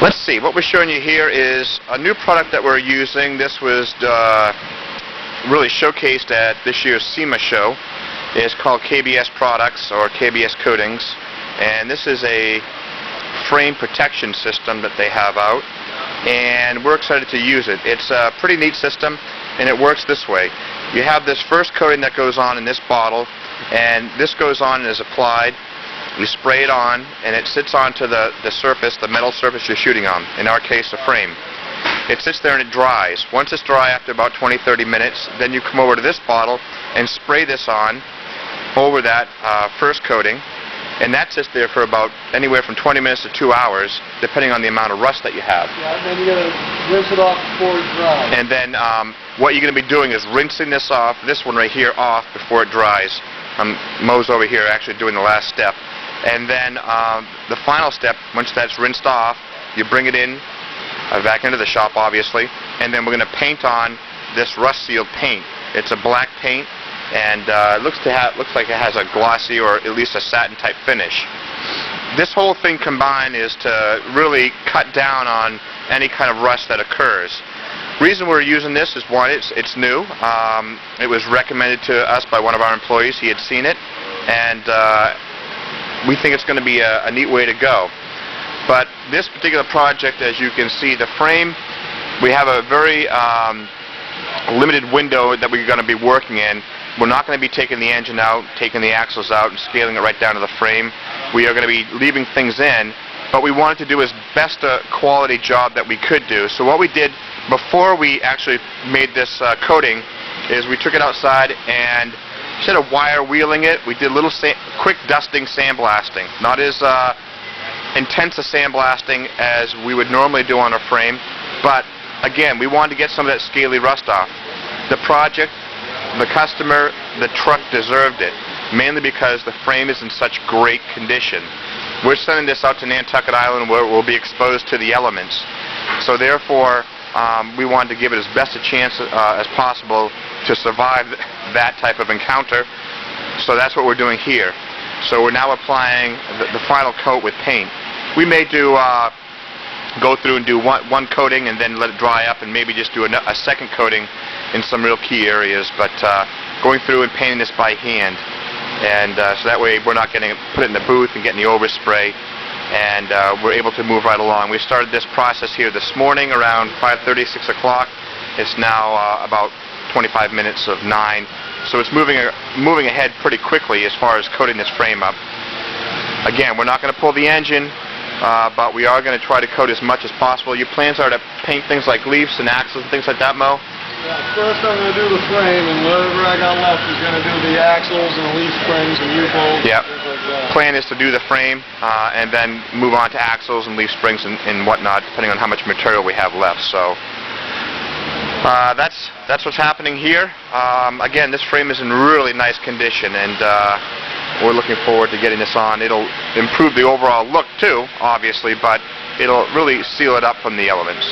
Let's see, what we're showing you here is a new product that we're using. This was really showcased at this year's SEMA show. It's called KBS Products, or KBS Coatings, and this is a frame protection system that they have out, and we're excited to use it. It's a pretty neat system, and it works this way. You have this first coating that goes on in this bottle, and this goes on and is applied. You spray it on, and it sits onto the surface, the metal surface you're shooting on, in our case, a frame. It sits there and it dries. Once it's dry after about 20-30 minutes, then you come over to this bottle and spray this on over that first coating, and that sits there for about anywhere from 20 minutes to 2 hours, depending on the amount of rust that you have. Yeah, and then you gotta rinse it off before it dries. And then what you're going to be doing is rinsing this off, this one right here, off before it dries. Mo's over here actually doing the last step. And then the final step, once that's rinsed off, you bring it in, back into the shop obviously, and then we're going to paint on this rust-sealed paint. It's a black paint, and it looks like it has a glossy or at least a satin-type finish. This whole thing combined is to really cut down on any kind of rust that occurs. Reason we're using this is, one, it's new. It was recommended to us by one of our employees. He had seen it, and we think it's going to be a neat way to go. But this particular project, as you can see, the frame, we have a very limited window that we're going to be working in. We're not going to be taking the engine out, taking the axles out, and scaling it right down to the frame. We are going to be leaving things in, but we wanted to do as best a quality job that we could do. So what we did before we actually made this coating is we took it outside, and instead of wire wheeling it, we did a little quick dusting, sandblasting. Not as intense a sandblasting as we would normally do on a frame, but again, we wanted to get some of that scaly rust off. The project, the customer, the truck deserved it, mainly because the frame is in such great condition. We're sending this out to Nantucket Island where it will be exposed to the elements. So therefore, we wanted to give it as best a chance as possible to survive that type of encounter. So that's what we're doing here. So we're now applying the final coat with paint. We may go through and do one coating and then let it dry up, and maybe just do a second coating in some real key areas, but going through and painting this by hand, and so that way we're not getting put it in the booth and getting the overspray, and we're able to move right along. We started this process here this morning around 5:30, 6 o'clock. It's now about 25 minutes of 9, so it's moving ahead pretty quickly as far as coating this frame up. Again, we're not going to pull the engine, but we are going to try to coat as much as possible. Your plans are to paint things like leaves and axles and things like that, Mo? Yeah, first I'm going to do the frame, and whatever I got left is going to do the axles and the leaf springs and U-bolts, yep. and things like that. Plan is to do the frame and then move on to axles and leaf springs and whatnot, depending on how much material we have left. So that's what's happening here. Again, this frame is in really nice condition, and we're looking forward to getting this on. It'll improve the overall look too, obviously, but it'll really seal it up from the elements.